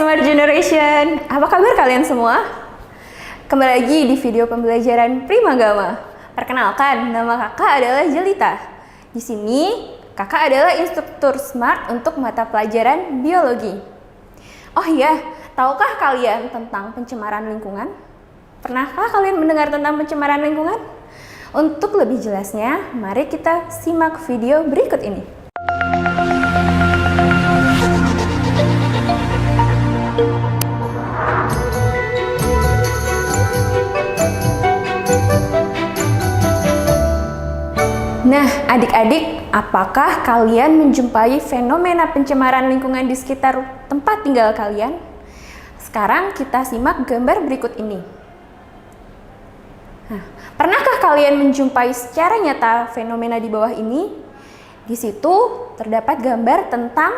Smart Generation, apa kabar kalian semua? Kembali lagi di video pembelajaran Primagama. Perkenalkan, nama kakak adalah Jelita. Di sini, kakak adalah instruktur Smart untuk mata pelajaran biologi. Oh iya, tahukah kalian tentang pencemaran lingkungan? Pernahkah kalian mendengar tentang pencemaran lingkungan? Untuk lebih jelasnya, mari kita simak video berikut ini. Nah, adik-adik, apakah kalian menjumpai fenomena pencemaran lingkungan di sekitar tempat tinggal kalian? Sekarang kita simak gambar berikut ini. Nah, pernahkah kalian menjumpai secara nyata fenomena di bawah ini? Di situ terdapat gambar tentang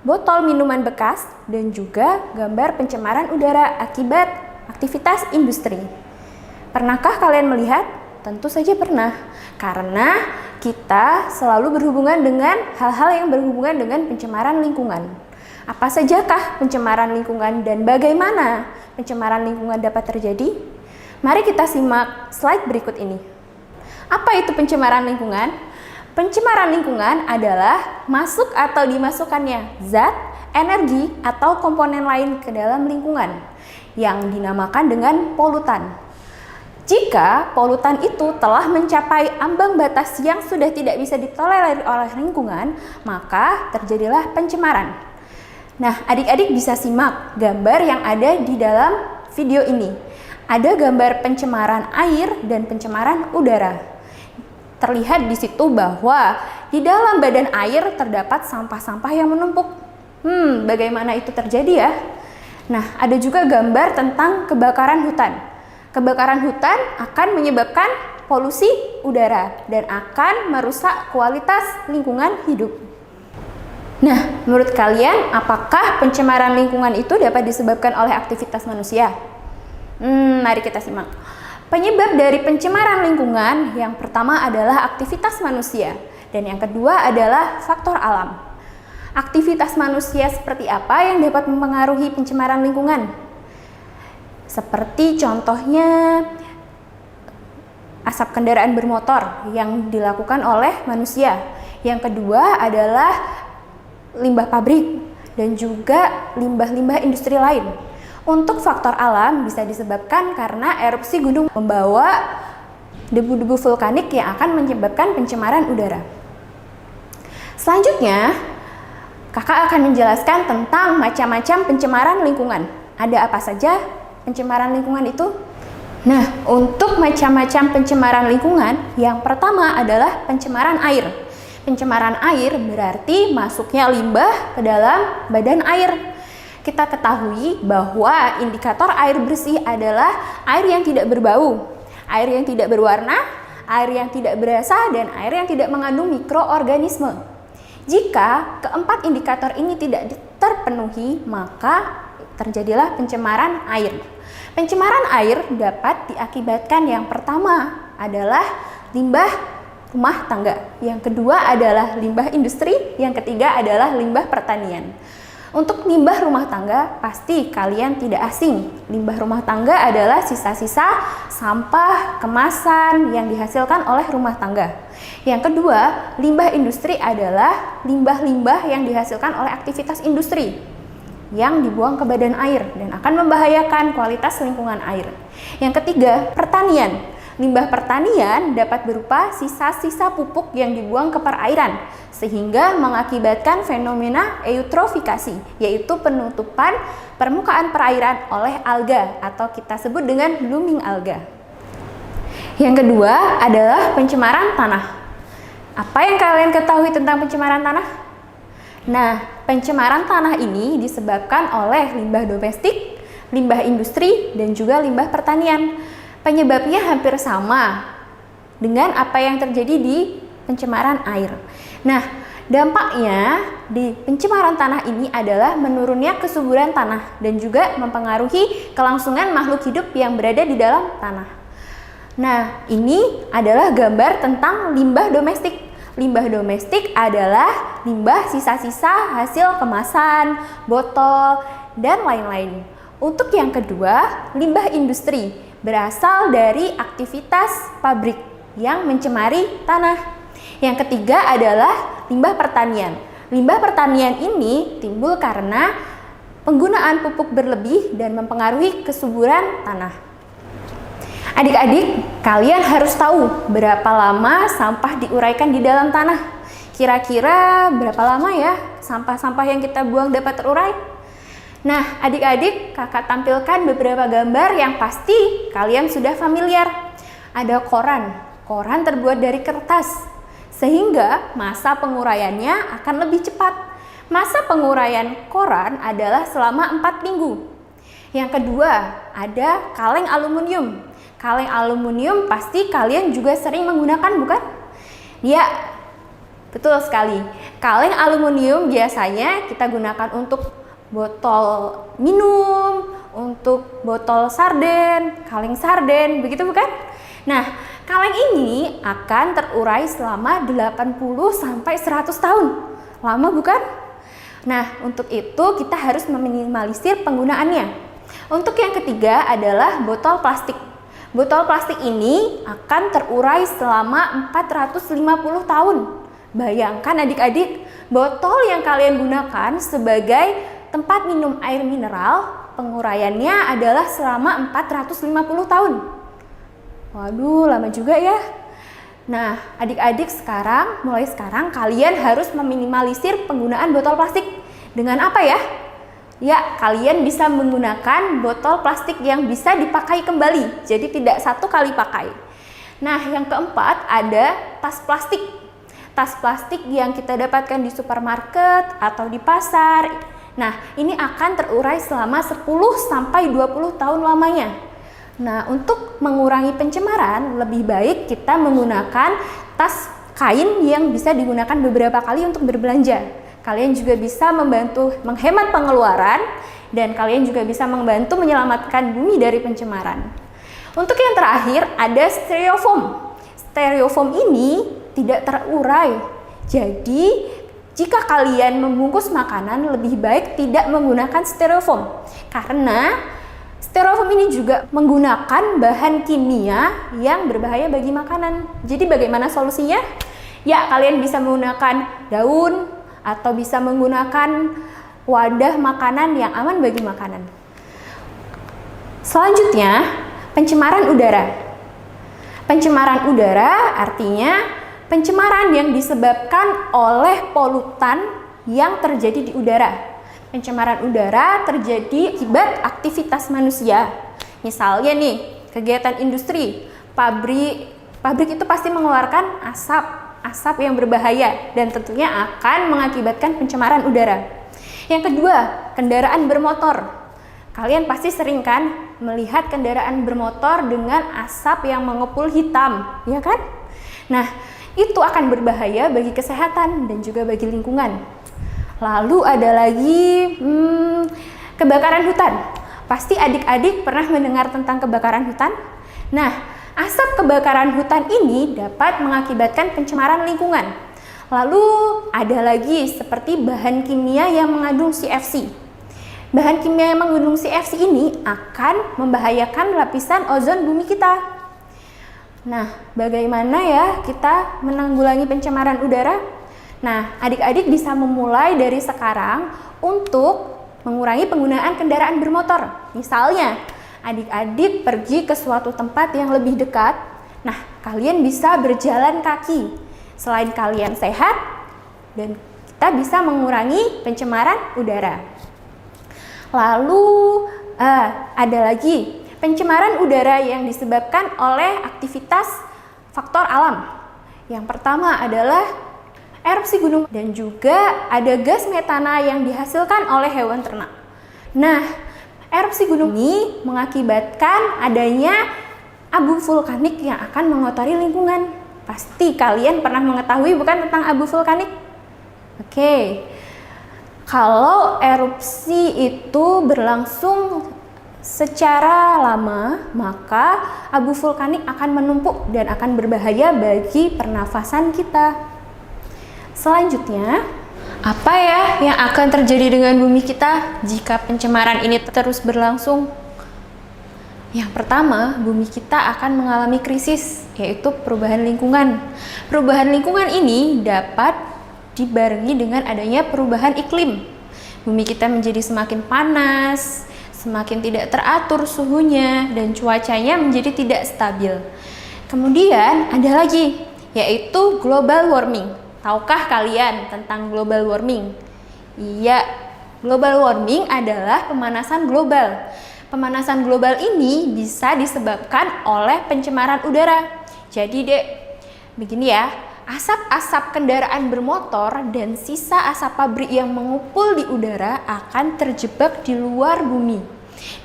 botol minuman bekas dan juga gambar pencemaran udara akibat aktivitas industri. Pernahkah kalian melihat? Tentu saja pernah, karena kita selalu berhubungan dengan hal-hal yang berhubungan dengan pencemaran lingkungan. Apa sajakah pencemaran lingkungan dan bagaimana pencemaran lingkungan dapat terjadi? Mari kita simak slide berikut ini. Apa itu pencemaran lingkungan? Pencemaran lingkungan adalah masuk atau dimasukkannya zat, energi, atau komponen lain ke dalam lingkungan yang dinamakan dengan polutan. Jika polutan itu telah mencapai ambang batas yang sudah tidak bisa ditolerir oleh lingkungan, maka terjadilah pencemaran. Nah, adik-adik bisa simak gambar yang ada di dalam video ini. Ada gambar pencemaran air dan pencemaran udara. Terlihat di situ bahwa di dalam badan air terdapat sampah-sampah yang menumpuk. Bagaimana itu terjadi ya? Nah, ada juga gambar tentang kebakaran hutan. Kebakaran hutan akan menyebabkan polusi udara dan akan merusak kualitas lingkungan hidup. Nah, menurut kalian, apakah pencemaran lingkungan itu dapat disebabkan oleh aktivitas manusia? Mari kita simak. Penyebab dari pencemaran lingkungan yang pertama adalah aktivitas manusia dan yang kedua adalah faktor alam. Aktivitas manusia seperti apa yang dapat mempengaruhi pencemaran lingkungan? Seperti contohnya asap kendaraan bermotor yang dilakukan oleh manusia. Yang kedua adalah limbah pabrik dan juga limbah-limbah industri lain. Untuk faktor alam bisa disebabkan karena erupsi gunung membawa debu-debu vulkanik yang akan menyebabkan pencemaran udara. Selanjutnya, kakak akan menjelaskan tentang macam-macam pencemaran lingkungan. Ada apa saja pencemaran lingkungan itu? Nah, untuk macam-macam pencemaran lingkungan, yang pertama adalah pencemaran air. Pencemaran air berarti masuknya limbah ke dalam badan air. Kita ketahui bahwa indikator air bersih adalah air yang tidak berbau, air yang tidak berwarna, air yang tidak berasa, dan air yang tidak mengandung mikroorganisme. Jika keempat indikator ini tidak terpenuhi, maka terjadilah pencemaran air. Pencemaran air dapat diakibatkan yang pertama adalah limbah rumah tangga, yang kedua adalah limbah industri, yang ketiga adalah limbah pertanian. Untuk limbah rumah tangga pasti kalian tidak asing. Limbah rumah tangga adalah sisa-sisa sampah kemasan yang dihasilkan oleh rumah tangga. Yang kedua, limbah industri adalah limbah-limbah yang dihasilkan oleh aktivitas industri yang dibuang ke badan air dan akan membahayakan kualitas lingkungan air. Yang ketiga, pertanian. Limbah pertanian dapat berupa sisa-sisa pupuk yang dibuang ke perairan sehingga mengakibatkan fenomena eutrofikasi, yaitu penutupan permukaan perairan oleh alga atau kita sebut dengan blooming alga. Yang kedua adalah pencemaran tanah. Apa yang kalian ketahui tentang pencemaran tanah? Nah, pencemaran tanah ini disebabkan oleh limbah domestik, limbah industri, dan juga limbah pertanian. Penyebabnya hampir sama dengan apa yang terjadi di pencemaran air. Nah, dampaknya di pencemaran tanah ini adalah menurunnya kesuburan tanah dan juga mempengaruhi kelangsungan makhluk hidup yang berada di dalam tanah. Nah, ini adalah gambar tentang limbah domestik. Limbah domestik adalah limbah sisa-sisa hasil kemasan, botol, dan lain-lain. Untuk yang kedua, limbah industri berasal dari aktivitas pabrik yang mencemari tanah. Yang ketiga adalah limbah pertanian. Limbah pertanian ini timbul karena penggunaan pupuk berlebih dan mempengaruhi kesuburan tanah. Adik-adik, kalian harus tahu berapa lama sampah diuraikan di dalam tanah. Kira-kira berapa lama ya sampah-sampah yang kita buang dapat terurai? Nah, adik-adik, kakak tampilkan beberapa gambar yang pasti kalian sudah familiar. Ada koran. Koran terbuat dari kertas, sehingga masa penguraiannya akan lebih cepat. Masa penguraian koran adalah selama 4 minggu. Yang kedua, ada kaleng aluminium. Kaleng aluminium pasti kalian juga sering menggunakan, bukan? Ya, betul sekali. Kaleng aluminium biasanya kita gunakan untuk botol minum, untuk botol sarden, kaleng sarden, begitu bukan? Nah, kaleng ini akan terurai selama 80-100 tahun. Lama bukan? Nah, untuk itu kita harus meminimalisir penggunaannya. Untuk yang ketiga adalah botol plastik. Botol plastik ini akan terurai selama 450 tahun. Bayangkan adik-adik, botol yang kalian gunakan sebagai tempat minum air mineral, penguraiannya adalah selama 450 tahun. Waduh, lama juga ya. Nah, adik-adik mulai sekarang kalian harus meminimalisir penggunaan botol plastik. Dengan apa ya? Ya, kalian bisa menggunakan botol plastik yang bisa dipakai kembali, jadi tidak satu kali pakai. Nah, yang keempat ada tas plastik. Tas plastik yang kita dapatkan di supermarket atau di pasar. Nah, ini akan terurai selama 10-20 tahun lamanya. Nah, untuk mengurangi pencemaran, lebih baik kita menggunakan tas kain yang bisa digunakan beberapa kali untuk berbelanja. Kalian juga bisa membantu menghemat pengeluaran dan kalian juga bisa membantu menyelamatkan bumi dari pencemaran. Untuk yang terakhir ada styrofoam. Styrofoam ini tidak terurai. Jadi, jika kalian membungkus makanan lebih baik tidak menggunakan styrofoam karena styrofoam ini juga menggunakan bahan kimia yang berbahaya bagi makanan. Jadi bagaimana solusinya? Ya, kalian bisa menggunakan daun atau bisa menggunakan wadah makanan yang aman bagi makanan. Selanjutnya, pencemaran udara. Pencemaran udara artinya pencemaran yang disebabkan oleh polutan yang terjadi di udara. Pencemaran udara terjadi akibat aktivitas manusia. Misalnya nih, kegiatan industri, pabrik itu pasti mengeluarkan asap yang berbahaya dan tentunya akan mengakibatkan pencemaran udara. Yang kedua, kendaraan bermotor. Kalian pasti sering kan melihat kendaraan bermotor dengan asap yang mengepul hitam, ya kan? Nah, itu akan berbahaya bagi kesehatan dan juga bagi lingkungan. Lalu ada lagi kebakaran hutan. Pasti adik-adik pernah mendengar tentang kebakaran hutan? Nah, asap kebakaran hutan ini dapat mengakibatkan pencemaran lingkungan. Lalu ada lagi seperti bahan kimia yang mengandung CFC. Bahan kimia yang mengandung CFC ini akan membahayakan lapisan ozon bumi kita. Nah, bagaimana ya kita menanggulangi pencemaran udara? Nah, adik-adik bisa memulai dari sekarang untuk mengurangi penggunaan kendaraan bermotor. Misalnya, adik-adik pergi ke suatu tempat yang lebih dekat. Nah, kalian bisa berjalan kaki. Selain kalian sehat, dan kita bisa mengurangi pencemaran udara. Lalu, ada lagi pencemaran udara yang disebabkan oleh aktivitas faktor alam. Yang pertama adalah erupsi gunung dan juga ada gas metana yang dihasilkan oleh hewan ternak. Nah, erupsi gunung ini mengakibatkan adanya abu vulkanik yang akan mengotori lingkungan. Pasti kalian pernah mengetahui bukan tentang abu vulkanik? Oke. Kalau erupsi itu berlangsung secara lama, maka abu vulkanik akan menumpuk dan akan berbahaya bagi pernafasan kita. Selanjutnya, Apa ya yang akan terjadi dengan bumi kita jika pencemaran ini terus berlangsung? Yang pertama, bumi kita akan mengalami krisis, yaitu perubahan lingkungan. Perubahan lingkungan ini dapat dibarengi dengan adanya perubahan iklim. Bumi kita menjadi semakin panas, semakin tidak teratur suhunya, dan cuacanya menjadi tidak stabil. Kemudian ada lagi, yaitu global warming. Tahukah kalian tentang global warming? Iya, global warming adalah pemanasan global. Pemanasan global ini bisa disebabkan oleh pencemaran udara. Jadi dek, begini ya, asap-asap kendaraan bermotor dan sisa asap pabrik yang mengupul di udara akan terjebak di luar bumi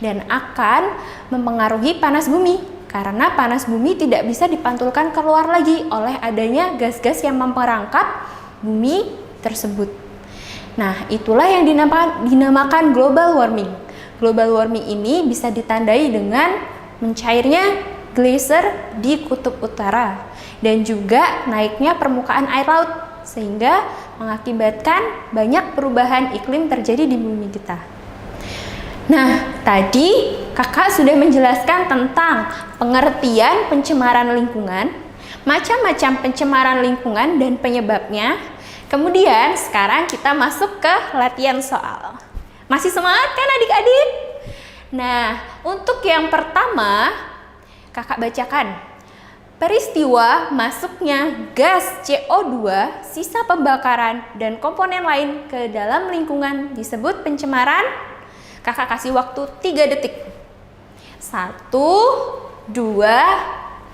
dan akan mempengaruhi panas bumi. Karena panas bumi tidak bisa dipantulkan keluar lagi oleh adanya gas-gas yang memperangkap bumi tersebut. Nah, itulah yang dinamakan global warming. Global warming ini bisa ditandai dengan mencairnya glacier di kutub utara dan juga naiknya permukaan air laut sehingga mengakibatkan banyak perubahan iklim terjadi di bumi kita. Nah, tadi kakak sudah menjelaskan tentang pengertian pencemaran lingkungan, macam-macam pencemaran lingkungan dan penyebabnya. Kemudian sekarang kita masuk ke latihan soal. Masih semangat kan adik-adik? Nah, untuk yang pertama, kakak bacakan. Peristiwa masuknya gas CO2, sisa pembakaran, dan komponen lain ke dalam lingkungan disebut pencemaran. Kakak kasih waktu 3 detik. 1, 2,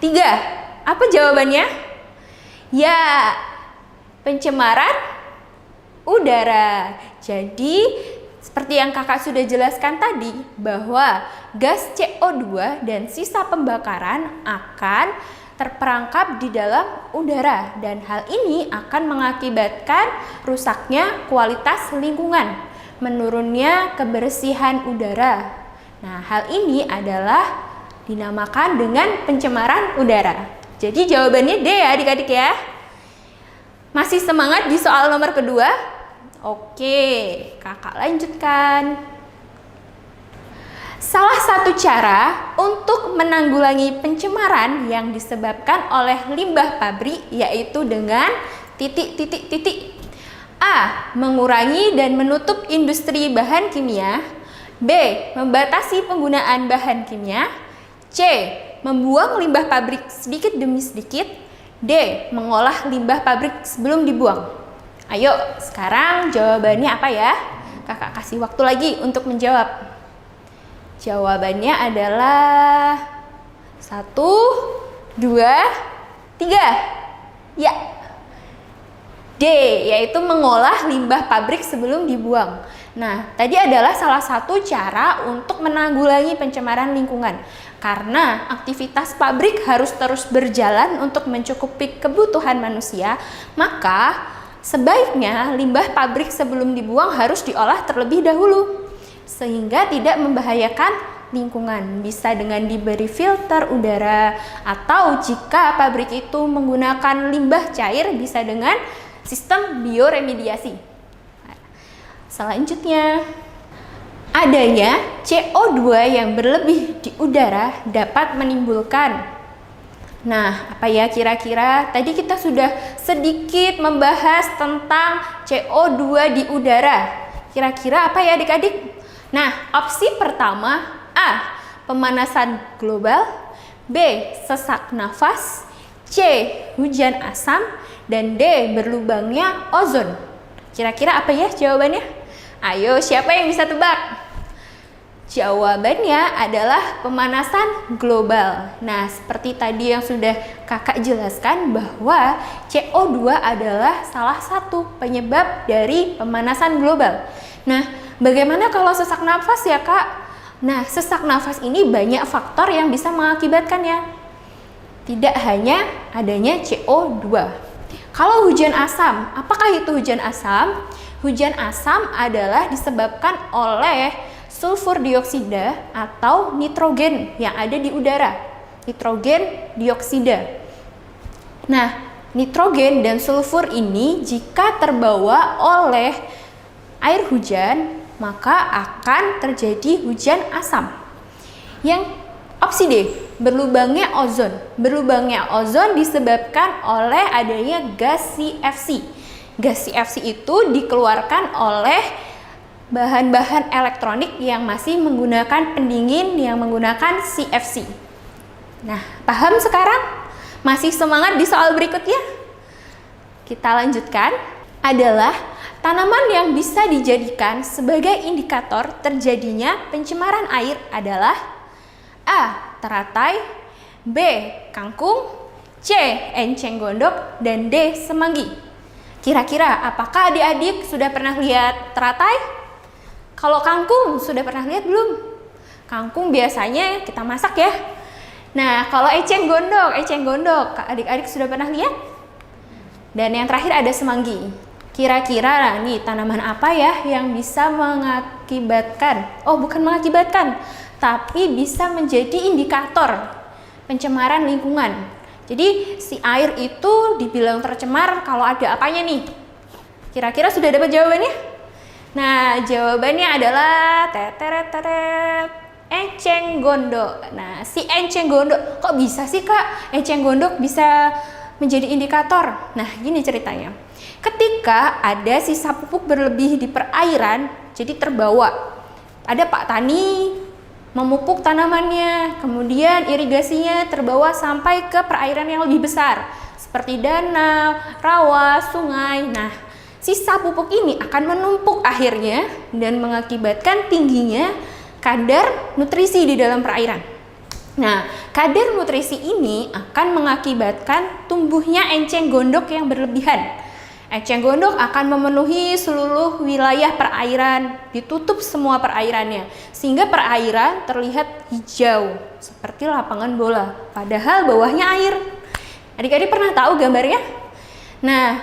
3. Apa jawabannya? Ya, pencemaran udara. Jadi, seperti yang kakak sudah jelaskan tadi, bahwa gas CO2 dan sisa pembakaran akan terperangkap di dalam udara. Dan hal ini akan mengakibatkan rusaknya kualitas lingkungan, menurunnya kebersihan udara. Nah, hal ini adalah dinamakan dengan pencemaran udara. Jadi jawabannya D ya adik-adik ya. Masih semangat di soal nomor kedua? Oke, kakak lanjutkan. Salah satu cara untuk menanggulangi pencemaran yang disebabkan oleh limbah pabrik yaitu dengan titik-titik-titik. A. Mengurangi dan menutup industri bahan kimia. B. Membatasi penggunaan bahan kimia. C. Membuang limbah pabrik sedikit demi sedikit. D. Mengolah limbah pabrik sebelum dibuang. Ayo, sekarang jawabannya apa ya? Kakak kasih waktu lagi untuk menjawab. Jawabannya adalah 1, 2, 3. Ya, D, yaitu mengolah limbah pabrik sebelum dibuang. Nah, tadi adalah salah satu cara untuk menanggulangi pencemaran lingkungan. Karena aktivitas pabrik harus terus berjalan untuk mencukupi kebutuhan manusia, maka sebaiknya limbah pabrik sebelum dibuang harus diolah terlebih dahulu, sehingga tidak membahayakan lingkungan. Bisa dengan diberi filter udara, atau jika pabrik itu menggunakan limbah cair, bisa dengan sistem bioremediasi. Selanjutnya, adanya CO2 yang berlebih di udara dapat menimbulkan. Nah, apa ya kira-kira? Tadi kita sudah sedikit membahas tentang CO2 di udara. Kira-kira apa ya adik-adik? Nah, opsi pertama A. Pemanasan global. B. Sesak nafas. C. Hujan asam. Dan D. Berlubangnya ozon. Kira-kira apa ya jawabannya? Ayo, siapa yang bisa tebak? Jawabannya adalah pemanasan global. Nah, seperti tadi yang sudah kakak jelaskan bahwa CO2 adalah salah satu penyebab dari pemanasan global. Nah, bagaimana kalau sesak nafas ya kak? Nah, sesak nafas ini banyak faktor yang bisa mengakibatkannya. Tidak hanya adanya CO2. Kalau hujan asam, apakah itu hujan asam? Hujan asam adalah disebabkan oleh sulfur dioksida atau nitrogen yang ada di udara. Nitrogen dioksida. Nah, nitrogen dan sulfur ini jika terbawa oleh air hujan, maka akan terjadi hujan asam. Yang opsi D, berlubangnya ozon. Berlubangnya ozon disebabkan oleh adanya gas CFC. Gas CFC itu dikeluarkan oleh bahan-bahan elektronik yang masih menggunakan pendingin yang menggunakan CFC. Nah, paham sekarang? Masih semangat di soal berikutnya? Kita lanjutkan. Adalah tanaman yang bisa dijadikan sebagai indikator terjadinya pencemaran air adalah A. Teratai, B. Kangkung, C. Enceng gondok, dan D. Semanggi. Kira-kira apakah adik-adik sudah pernah lihat teratai? Kalau kangkung sudah pernah lihat belum? Kangkung biasanya kita masak ya. Nah, kalau eceng gondok, adik-adik sudah pernah lihat? Dan yang terakhir ada semanggi. Kira-kira nih tanaman apa ya yang bisa mengakibatkan, bukan mengakibatkan, tapi bisa menjadi indikator pencemaran lingkungan. Jadi si air itu dibilang tercemar kalau ada apanya nih? Kira-kira sudah dapat jawabannya? Nah, jawabannya adalah enceng gondok. Nah, si enceng gondok, kok bisa sih Kak enceng gondok bisa menjadi indikator? Nah, gini ceritanya. Ketika ada sisa pupuk berlebih di perairan, jadi terbawa. Ada Pak Tani memupuk tanamannya, kemudian irigasinya terbawa sampai ke perairan yang lebih besar, seperti danau, rawa, sungai. Nah, sisa pupuk ini akan menumpuk akhirnya dan mengakibatkan tingginya kadar nutrisi di dalam perairan. Nah, kadar nutrisi ini akan mengakibatkan tumbuhnya enceng gondok yang berlebihan. Enceng gondok akan memenuhi seluruh wilayah perairan, ditutup semua perairannya, sehingga perairan terlihat hijau, seperti lapangan bola, padahal bawahnya air. Adik-adik pernah tahu gambarnya? Nah,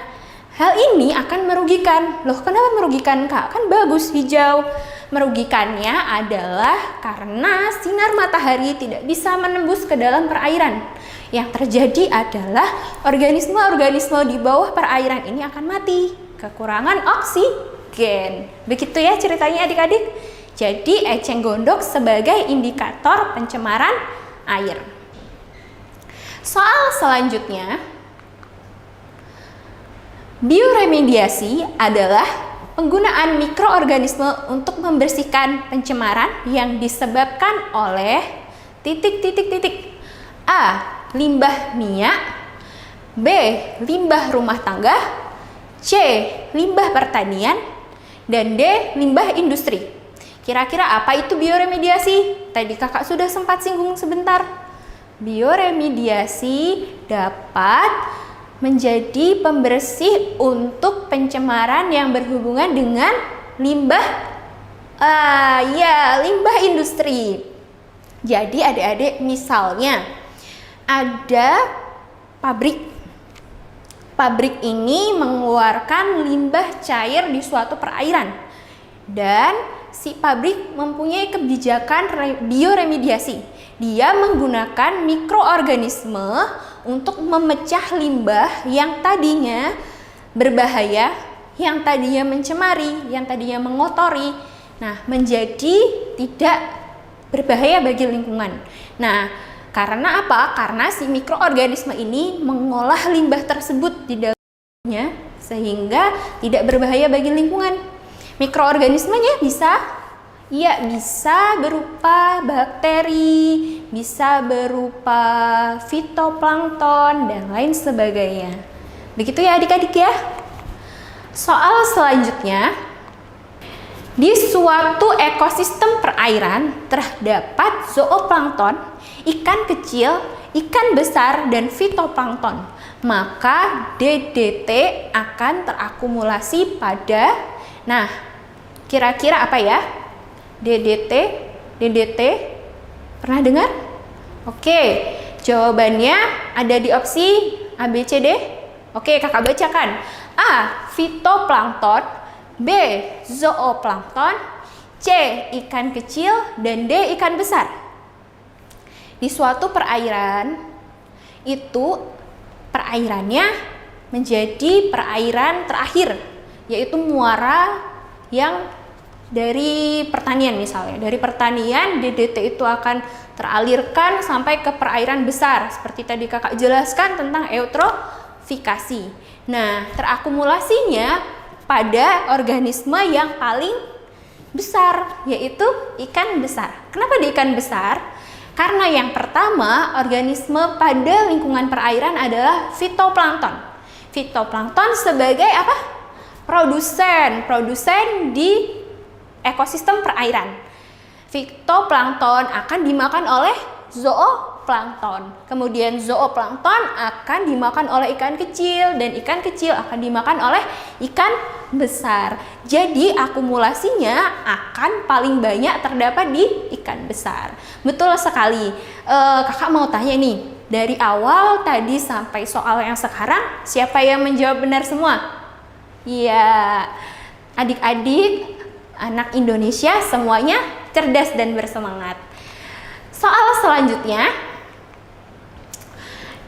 hal ini akan merugikan. Loh, kenapa merugikan Kak? Kan bagus hijau. Merugikannya adalah karena sinar matahari tidak bisa menembus ke dalam perairan. Yang terjadi adalah organisme-organisme di bawah perairan ini akan mati, kekurangan oksigen. Begitu ya ceritanya adik-adik. Jadi eceng gondok sebagai indikator pencemaran air. Soal selanjutnya, bioremediasi adalah penggunaan mikroorganisme untuk membersihkan pencemaran yang disebabkan oleh A. Limbah minyak, B. Limbah rumah tangga, C. Limbah pertanian, dan D. Limbah industri. Kira-kira apa itu bioremediasi? Tadi kakak sudah sempat singgung sebentar. Bioremediasi dapat menjadi pembersih untuk pencemaran yang berhubungan dengan limbah limbah industri. Jadi adik-adik, misalnya ada pabrik ini mengeluarkan limbah cair di suatu perairan, dan si pabrik mempunyai kebijakan bioremediasi. Dia menggunakan mikroorganisme untuk memecah limbah yang tadinya berbahaya, yang tadinya mencemari, yang tadinya mengotori, menjadi tidak berbahaya bagi lingkungan. Nah, karena apa? Karena si mikroorganisme ini mengolah limbah tersebut di dalamnya sehingga tidak berbahaya bagi lingkungan. Mikroorganismenya bisa berupa bakteri, bisa berupa fitoplankton, dan lain sebagainya. Begitu ya adik-adik ya. Soal selanjutnya, di suatu ekosistem perairan terdapat zooplankton, ikan kecil, ikan besar, dan fitoplankton. Maka DDT akan terakumulasi pada, kira-kira apa ya? DDT, pernah dengar? Oke, jawabannya ada di opsi A, B, C, D. Oke, kakak bacakan. A. Fitoplankton, B. Zooplankton, C. Ikan kecil, dan D. Ikan besar. Di suatu perairan, itu perairannya menjadi perairan terakhir, yaitu muara yang dari pertanian misalnya. Dari pertanian, DDT itu akan teralirkan sampai ke perairan besar. Seperti tadi kakak jelaskan tentang eutrofikasi. Nah, terakumulasinya pada organisme yang paling besar, yaitu ikan besar. Kenapa di ikan besar? Karena yang pertama, organisme pada lingkungan perairan adalah fitoplankton. Fitoplankton sebagai apa? Produsen di ekosistem perairan. Fitoplankton akan dimakan oleh zooplankton. Kemudian zooplankton akan dimakan oleh ikan kecil dan ikan kecil akan dimakan oleh ikan besar. Jadi akumulasinya akan paling banyak terdapat di ikan besar. Betul sekali. Kakak mau tanya nih, dari awal tadi sampai soal yang sekarang, siapa yang menjawab benar semua? Ya, adik-adik anak Indonesia semuanya cerdas dan bersemangat. Soal selanjutnya,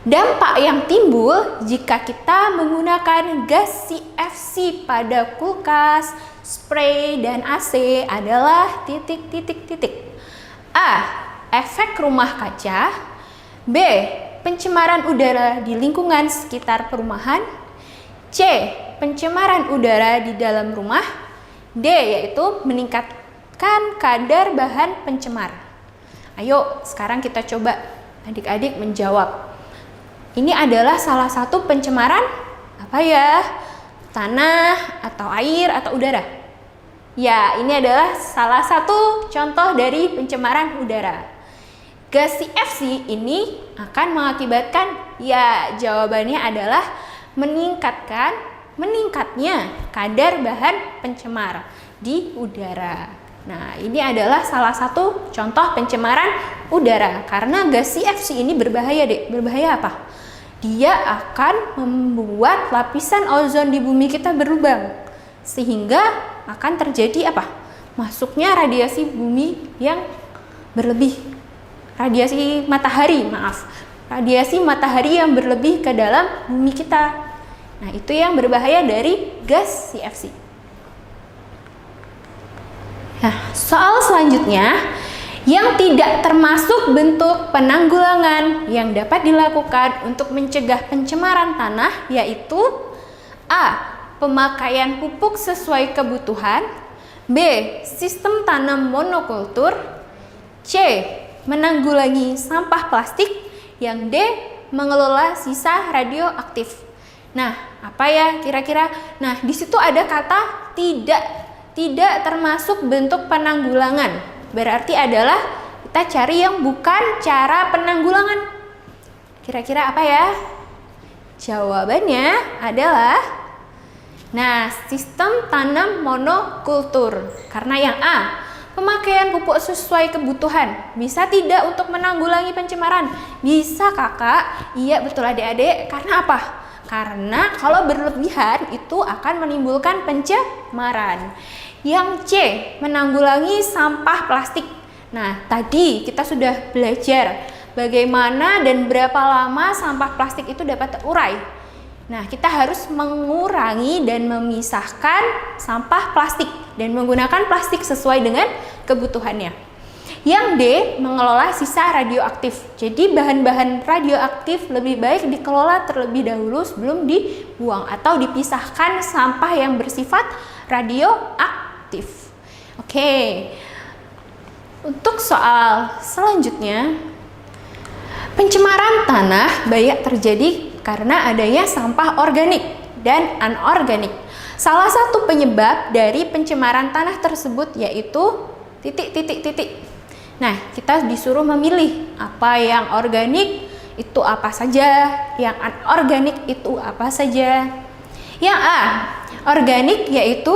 dampak yang timbul jika kita menggunakan gas CFC pada kulkas, spray, dan AC adalah titik-titik-titik. A. Efek rumah kaca. B. Pencemaran udara di lingkungan sekitar perumahan. C. Pencemaran udara di dalam rumah. D. Yaitu meningkatkan kadar bahan pencemar. Ayo sekarang kita coba adik-adik menjawab. Ini adalah salah satu pencemaran apa ya? Tanah atau air atau udara? Ya, ini adalah salah satu contoh dari pencemaran udara. Gas CFC ini akan mengakibatkan, ya jawabannya adalah meningkatnya kadar bahan pencemar di udara. Nah, ini adalah salah satu contoh pencemaran udara. Karena gas CFC ini berbahaya, Dek. Berbahaya apa? Dia akan membuat lapisan ozon di bumi kita berlubang. Sehingga akan terjadi apa? Masuknya radiasi bumi yang berlebih. Radiasi matahari yang berlebih ke dalam bumi kita. Nah, itu yang berbahaya dari gas CFC. Nah, soal selanjutnya, yang tidak termasuk bentuk penanggulangan yang dapat dilakukan untuk mencegah pencemaran tanah yaitu A. Pemakaian pupuk sesuai kebutuhan. B. Sistem tanam monokultur. C. Menanggulangi sampah plastik. Yang D. Mengelola sisa radioaktif. Nah, apa ya kira-kira? Nah, di situ ada kata tidak termasuk bentuk penanggulangan. Berarti adalah kita cari yang bukan cara penanggulangan. Kira-kira apa ya? Jawabannya adalah sistem tanam monokultur. Karena yang A, pemakaian pupuk sesuai kebutuhan. Bisa tidak untuk menanggulangi pencemaran? Bisa, Kakak. Iya, betul adik-adik. Karena apa? Karena kalau berlebihan itu akan menimbulkan pencemaran. Yang C, menanggulangi sampah plastik. Nah, tadi kita sudah belajar bagaimana dan berapa lama sampah plastik itu dapat terurai. Nah, kita harus mengurangi dan memisahkan sampah plastik dan menggunakan plastik sesuai dengan kebutuhannya. Yang D, mengelola sisa radioaktif. Jadi bahan-bahan radioaktif lebih baik dikelola terlebih dahulu sebelum dibuang atau dipisahkan sampah yang bersifat radioaktif. Oke. Untuk soal selanjutnya, pencemaran tanah banyak terjadi karena adanya sampah organik dan anorganik. Salah satu penyebab dari pencemaran tanah tersebut yaitu titik-titik-titik. Nah, kita disuruh memilih apa yang organik itu apa saja, yang anorganik itu apa saja. Yang A, organik yaitu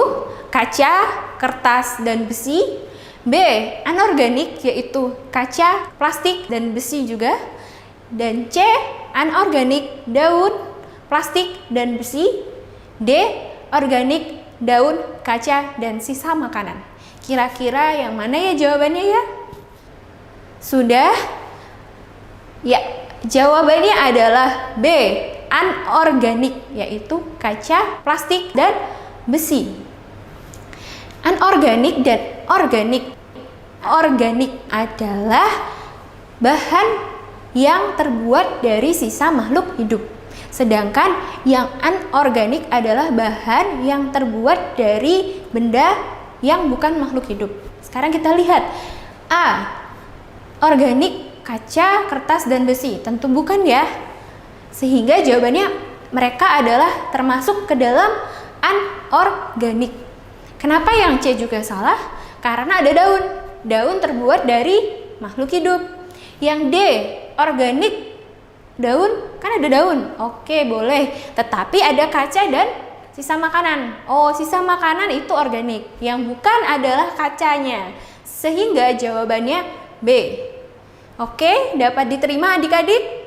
kaca, kertas, dan besi. B, anorganik yaitu kaca, plastik, dan besi juga. Dan C, anorganik, daun, plastik, dan besi. D, organik, daun, kaca, dan sisa makanan. Kira-kira yang mana ya jawabannya ya? Sudah? Ya, jawabannya adalah B, anorganik, yaitu kaca, plastik, dan besi. Anorganik dan organik. Organik adalah bahan yang terbuat dari sisa makhluk hidup. Sedangkan yang anorganik adalah bahan yang terbuat dari benda yang bukan makhluk hidup. Sekarang kita lihat. A. Organik, kaca, kertas, dan besi. Tentu bukan ya. Sehingga jawabannya mereka adalah termasuk ke dalam anorganik. Kenapa yang C juga salah? Karena ada daun. Daun terbuat dari makhluk hidup. Yang D, organik, daun, kan ada daun. Oke, boleh. Tetapi ada kaca dan sisa makanan. Oh, sisa makanan itu organik. Yang bukan adalah kacanya. Sehingga jawabannya B. Oke, dapat diterima adik-adik?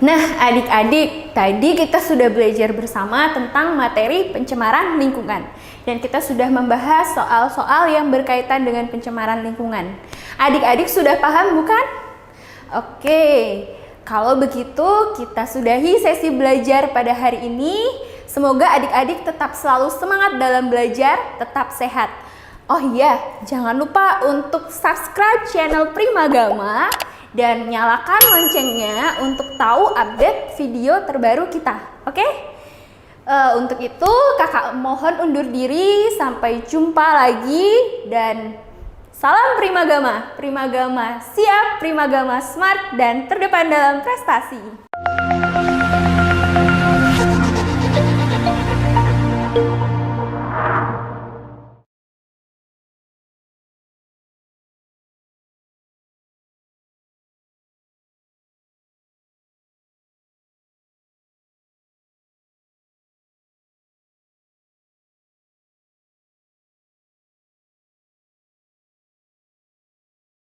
Nah, adik-adik, tadi kita sudah belajar bersama tentang materi pencemaran lingkungan. Dan kita sudah membahas soal-soal yang berkaitan dengan pencemaran lingkungan. Adik-adik sudah paham bukan? Oke, kalau begitu kita sudahi sesi belajar pada hari ini. Semoga adik-adik tetap selalu semangat dalam belajar, tetap sehat. Oh iya, jangan lupa untuk subscribe channel Primagama dan nyalakan loncengnya untuk tahu update video terbaru kita. Oke? Untuk itu kakak mohon undur diri, sampai jumpa lagi dan salam Primagama. Primagama siap, Primagama smart dan terdepan dalam prestasi.